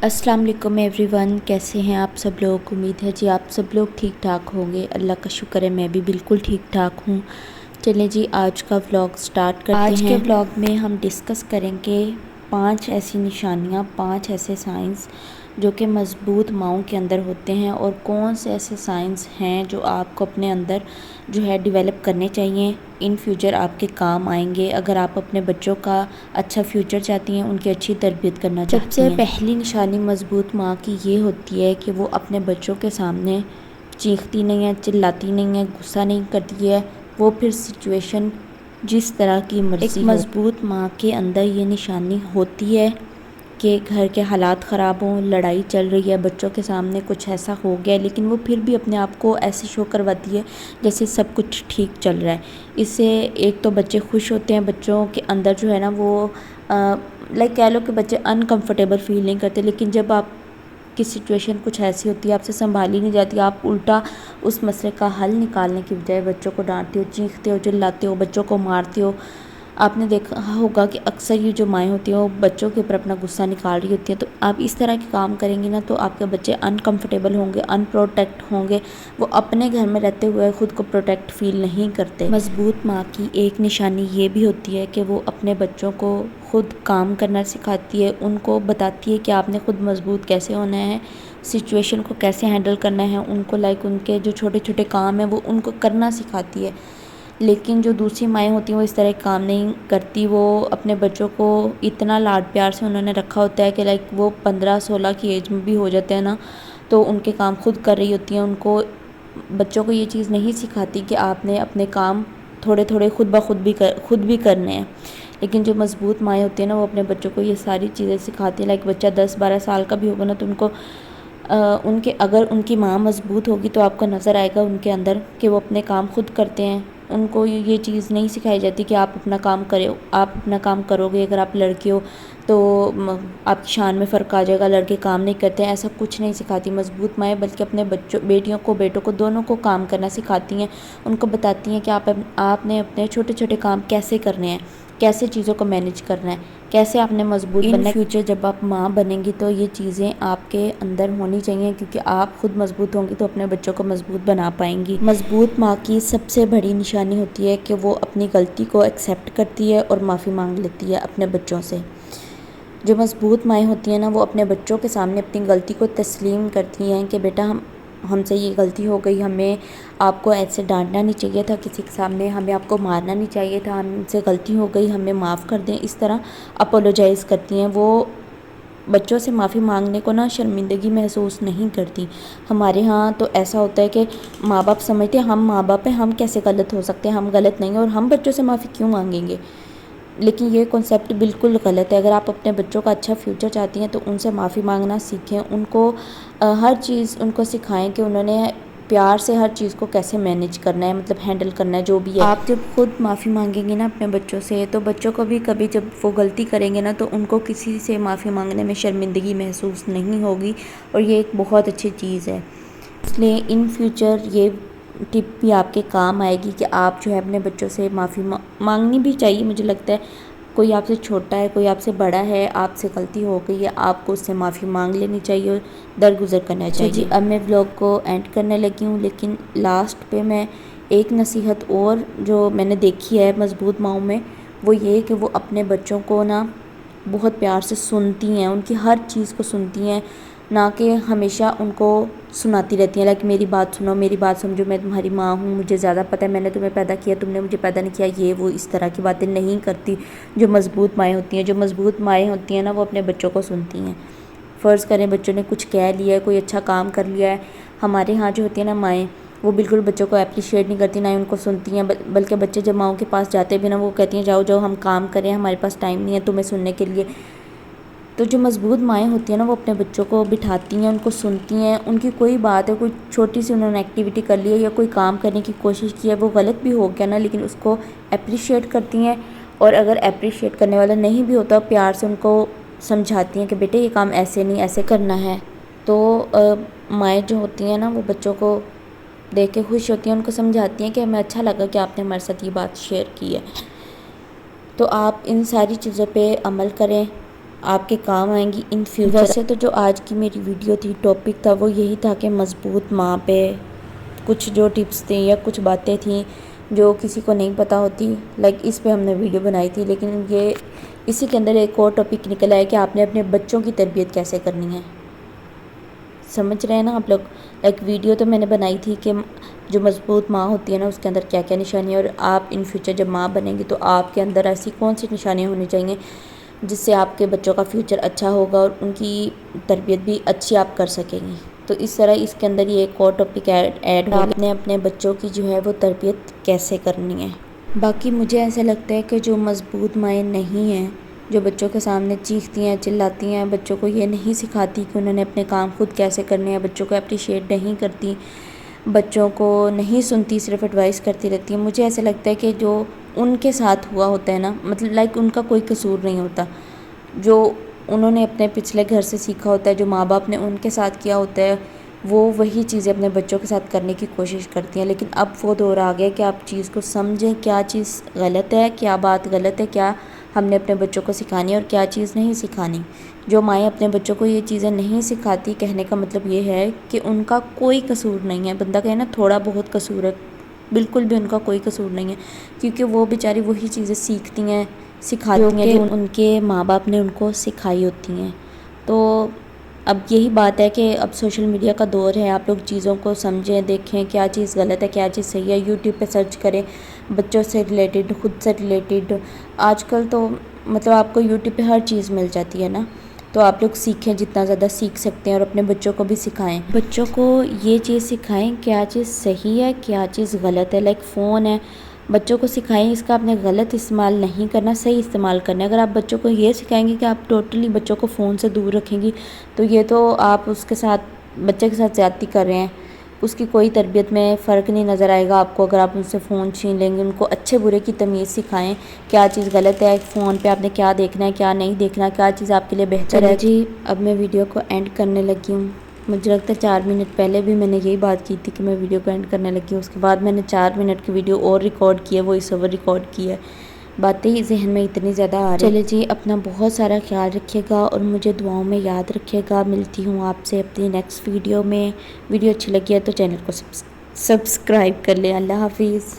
अस्सलाम वालेकुम एवरीवन, कैसे हैं आप सब लोग। उम्मीद है जी आप सब लोग ठीक ठाक होंगे। अल्लाह का शुक्र है मैं भी बिल्कुल ठीक ठाक हूँ। चलें जी आज का व्लॉग स्टार्ट करते हैं। आज के व्लॉग में हम डिस्कस करेंगे 5 ऐसी निशानियाँ, 5 ऐसे साइंस जो कि मज़बूत माँओं के अंदर होते हैं और कौन से ऐसे साइंस हैं जो आपको अपने अंदर जो है डेवलप करने चाहिए, इन फ्यूचर आपके काम आएंगे अगर आप अपने बच्चों का अच्छा फ्यूचर चाहती हैं, उनकी अच्छी तरबियत करना चाहती हैं। सबसे पहली निशानी मज़बूत माँ की ये होती है कि वो अपने बच्चों के सामने चीखती नहीं है, चिल्लाती नहीं है, गुस्सा नहीं करती है। वो फिर सिचुएशन जिस तरह की मर्ज़ी हो। मज़बूत माँ के अंदर ये निशानी होती है कि घर के हालात ख़राब हों, लड़ाई चल रही है, बच्चों के सामने कुछ ऐसा हो गया, लेकिन वो फिर भी अपने आप को ऐसे शो करवाती है जैसे सब कुछ ठीक चल रहा है। इससे एक तो बच्चे खुश होते हैं, बच्चों के अंदर जो है ना वो लाइक कह लो कि बच्चे अनकंफर्टेबल फील नहीं करते। लेकिन जब आप की सिचुएशन कुछ ऐसी होती है, आपसे संभाली नहीं जाती, आप उल्टा उस मसले का हल निकालने की बजाय बच्चों को डांटते हो, चीखते हो, चिल्लाते हो, बच्चों को मारते हो। आपने देखा होगा कि अक्सर ये जो माएँ होती हैं वो बच्चों के ऊपर अपना गुस्सा निकाल रही होती हैं। तो आप इस तरह के काम करेंगी ना तो आपके बच्चे अनकंफर्टेबल होंगे, अनप्रोटेक्ट होंगे, वो अपने घर में रहते हुए खुद को प्रोटेक्ट फील नहीं करते। मज़बूत माँ की एक निशानी ये भी होती है कि वो अपने बच्चों को खुद काम करना सिखाती है, उनको बताती है कि आपने खुद मज़बूत कैसे होना है, सिचुएशन को कैसे हैंडल करना है, उनको लाइक उनके जो छोटे छोटे काम हैं वो उनको करना सिखाती है। लेकिन जो दूसरी माएँ होती हैं वो इस तरह काम नहीं करती। वो अपने बच्चों को इतना लाड प्यार से उन्होंने रखा होता है कि लाइक वो 15-16 की एज में भी हो जाते हैं ना तो उनके काम खुद कर रही होती हैं। उनको बच्चों को ये चीज़ नहीं सिखाती कि आपने अपने काम थोड़े थोड़े खुद भी करने हैं। लेकिन जो मज़बूत माएँ होती हैं ना वो अपने बच्चों को ये सारी चीज़ें सिखाती हैं। लाइक बच्चा 10-12 साल का भी होगा ना तो उनको अगर उनकी माँ मज़बूत होगी तो आपको नज़र आएगा उनके अंदर कि वो अपने काम खुद करते हैं। उनको ये चीज़ नहीं सिखाई जाती कि आप अपना काम करो, आप अपना काम करोगे। अगर आप लड़के हो तो आपकी शान में फ़र्क आ जाएगा, लड़के काम नहीं करते हैं, ऐसा कुछ नहीं सिखाती मज़बूत माएँ, बल्कि अपने बेटियों को बेटों को दोनों को काम करना सिखाती हैं। उनको बताती हैं कि आपने अपने छोटे छोटे काम कैसे करने हैं, कैसे चीज़ों को मैनेज करना है, कैसे आपने मज़बूत बनना है। फ्यूचर जब आप माँ बनेंगी तो ये चीज़ें आपके अंदर होनी चाहिए, क्योंकि आप खुद मज़बूत होंगी तो अपने बच्चों को मज़बूत बना पाएंगी। मज़बूत माँ की सबसे बड़ी निशानी होती है कि वो अपनी गलती को एक्सेप्ट करती है और माफ़ी मांग लेती है अपने बच्चों से। जो मज़बूत माएँ होती हैं ना वो अपने बच्चों के सामने अपनी गलती को तस्लीम करती हैं कि बेटा हमसे ये गलती हो गई, हमें आपको ऐसे डांटना नहीं चाहिए था किसी के सामने, हमें आपको मारना नहीं चाहिए था, हमसे गलती हो गई, हमें माफ़ कर दें। इस तरह अपोलोजाइज़ करती हैं। वो बच्चों से माफ़ी मांगने को ना शर्मिंदगी महसूस नहीं करती। हमारे यहाँ तो ऐसा होता है कि माँ बाप समझते हैं हम माँ बाप हैं, हम कैसे गलत हो सकते हैं, हम गलत नहीं हैं और हम बच्चों से माफ़ी क्यों मांगेंगे। लेकिन ये कॉन्सेप्ट बिल्कुल गलत है। अगर आप अपने बच्चों का अच्छा फ्यूचर चाहती हैं तो उनसे माफ़ी मांगना सीखें, उनको हर चीज़ उनको सिखाएं कि उन्होंने प्यार से हर चीज़ को कैसे मैनेज करना है, मतलब हैंडल करना है जो भी है। आप जब खुद माफ़ी मांगेंगे ना अपने बच्चों से तो बच्चों को भी कभी जब वो गलती करेंगे ना तो उनको किसी से माफ़ी मांगने में शर्मिंदगी महसूस नहीं होगी और ये एक बहुत अच्छी चीज़ है। इसलिए इन फ्यूचर ये टिप भी आपके काम आएगी कि आप जो है अपने बच्चों से माफ़ी मांगनी भी चाहिए। मुझे लगता है कोई आपसे छोटा है, कोई आपसे बड़ा है, आपसे गलती हो गई है, आपको उससे माफ़ी मांग लेनी चाहिए और दरगुजर करना चाहिए। जी अब मैं व्लॉग को एंड करने लगी हूँ, लेकिन लास्ट पे मैं एक नसीहत और जो मैंने देखी है मज़बूत माँओं में वो ये कि वो अपने बच्चों को ना बहुत प्यार से सुनती हैं, उनकी हर चीज़ को सुनती हैं, ना कि हमेशा उनको सुनाती रहती हैं। लाइक मेरी बात सुनो, मेरी बात समझो, मैं तुम्हारी माँ हूँ, मुझे ज़्यादा पता है, मैंने तुम्हें पैदा किया, तुमने मुझे पैदा नहीं किया, ये वो इस तरह की बातें नहीं करती। जो मज़बूत माएँ होती हैं, जो मज़बूत माएँ होती हैं ना वो अपने बच्चों को सुनती हैं। फ़र्ज़ करें बच्चों ने कुछ कह लिया है, कोई अच्छा काम कर लिया है, हमारे यहाँ जो होती है ना माएँ वो बिल्कुल बच्चों को अप्रिशिएट नहीं करती, ना ही उनको सुनती हैं। बल्कि बच्चे जब माँओं के पास जाते भी ना वो कहती हैं जाओ जाओ हम काम करें, हमारे पास टाइम नहीं है तुम्हें सुनने के लिए। तो जो मज़बूत माएँ होती हैं ना वो अपने बच्चों को बिठाती हैं, उनको सुनती हैं। उनकी कोई बात है, कोई छोटी सी उन्होंने एक्टिविटी कर ली है या कोई काम करने की कोशिश की है, वो गलत भी हो गया ना, लेकिन उसको अप्रिशिएट करती हैं। और अगर अप्रिशिएट करने वाला नहीं भी होता प्यार से उनको समझाती हैं कि बेटे ये काम ऐसे नहीं ऐसे करना है। तो माएँ जो होती हैं ना वो बच्चों को देख के खुश होती हैं, उनको समझाती हैं कि हमें अच्छा लगा कि आपने हमारे साथ ये बात शेयर की है। तो आप इन सारी चीज़ों पे अमल करें, آپ کے کام آئیں گی ان فیوچر۔ ویسے تو جو آج کی میری ویڈیو تھی، ٹاپک تھا، وہ یہی تھا کہ مضبوط ماں پہ کچھ جو ٹپس تھے یا کچھ باتیں تھیں جو کسی کو نہیں پتہ ہوتی، اس پہ ہم نے ویڈیو بنائی تھی۔ لیکن اسی کے اندر ایک اور ٹاپک نکل آیا کہ آپ نے اپنے بچوں کی تربیت کیسے کرنی ہے۔ سمجھ رہے ہیں نا آپ لوگ؟ ویڈیو تو میں نے بنائی تھی کہ جو مضبوط ماں ہوتی ہے نا، اس کے اندر کیا کیا نشانیاں، اور آپ ان فیوچر جب ماں بنیں گی تو آپ کے اندر ایسی کون سی نشانیاں ہونی چاہیے جس سے آپ کے بچوں کا فیوچر اچھا ہوگا اور ان کی تربیت بھی اچھی آپ کر سکیں گی۔ تو اس طرح اس کے اندر یہ ایک اور ٹاپک ایڈ ہو، آپ نے اپنے بچوں کی جو ہے وہ تربیت کیسے کرنی ہے۔ باقی مجھے ایسا لگتا ہے کہ جو مضبوط مائیں نہیں ہیں، جو بچوں کے سامنے چیختی ہیں، چلاتی ہیں، بچوں کو یہ نہیں سکھاتی کہ انہوں نے اپنے کام خود کیسے کرنے ہیں، بچوں کو اپریشیٹ نہیں کرتی، بچوں کو نہیں سنتی، صرف ایڈوائس کرتی رہتی ہیں، مجھے ایسا لگتا ہے کہ جو ان کے ساتھ ہوا ہوتا ہے نا، ان کا کوئی قصور نہیں ہوتا، جو انہوں نے اپنے پچھلے گھر سے سیکھا ہوتا ہے، جو ماں باپ نے ان کے ساتھ کیا ہوتا ہے، وہ وہی چیزیں اپنے بچوں کے ساتھ کرنے کی کوشش کرتی ہیں۔ لیکن اب وہ دور آ گیا کہ آپ چیز کو سمجھیں، کیا چیز غلط ہے، کیا بات غلط ہے، کیا ہم نے اپنے بچوں کو سکھانی ہے اور کیا چیز نہیں سکھانی۔ جو مائیں اپنے بچوں کو یہ چیزیں نہیں سکھاتی، کہنے کا مطلب یہ ہے کہ ان کا کوئی قصور نہیں ہے۔ بندہ کہے نا تھوڑا بہت قصور ہے، بالکل بھی ان کا کوئی قصور نہیں ہے، کیونکہ وہ بیچاری وہی چیزیں سیکھتی ہیں، سکھاتی ہیں جو ان کے ماں باپ نے ان کو سکھائی ہوتی ہیں۔ تو اب یہی بات ہے کہ اب سوشل میڈیا کا دور ہے، آپ لوگ چیزوں کو سمجھیں، دیکھیں کیا چیز غلط ہے، کیا چیز صحیح ہے، یوٹیوب پہ سرچ کریں بچوں سے ریلیٹڈ، خود سے ریلیٹڈ۔ آج کل تو آپ کو یوٹیوب پہ ہر چیز مل جاتی ہے نا، تو آپ لوگ سیکھیں، جتنا زیادہ سیکھ سکتے ہیں، اور اپنے بچوں کو بھی سکھائیں، بچوں کو یہ چیز سکھائیں کیا چیز صحیح ہے، کیا چیز غلط ہے۔ فون ہے، بچوں کو سکھائیں اس کا آپ نے غلط استعمال نہیں کرنا، صحیح استعمال کرنا ہے۔ اگر آپ بچوں کو یہ سکھائیں گے کہ آپ ٹوٹلی بچوں کو فون سے دور رکھیں گی، تو یہ تو آپ بچے کے ساتھ زیادتی کر رہے ہیں، اس کی کوئی تربیت میں فرق نہیں نظر آئے گا آپ کو اگر آپ ان سے فون چھین لیں گے۔ ان کو اچھے برے کی تمیز سکھائیں، کیا چیز غلط ہے، فون پہ آپ نے کیا دیکھنا ہے، کیا نہیں دیکھنا، کیا چیز آپ کے لیے بہتر ہے۔ جی اب میں ویڈیو کو اینڈ کرنے لگی ہوں۔ مجھے لگتا ہے 4 منٹ پہلے بھی میں نے یہی بات کی تھی کہ میں ویڈیو کو اینڈ کرنے لگی ہوں، اس کے بعد میں نے 4 منٹ کی ویڈیو اور ریکارڈ کی ہے، وائس اوور ریکارڈ کی ہے، باتیں ہی ذہن میں اتنی زیادہ آ رہی ہیں۔ چلے جی، اپنا بہت سارا خیال رکھیے گا اور مجھے دعاؤں میں یاد رکھیے گا۔ ملتی ہوں آپ سے اپنی نیکسٹ ویڈیو میں۔ ویڈیو اچھی لگی ہے تو چینل کو سبسکرائب کر لیں۔ اللہ حافظ۔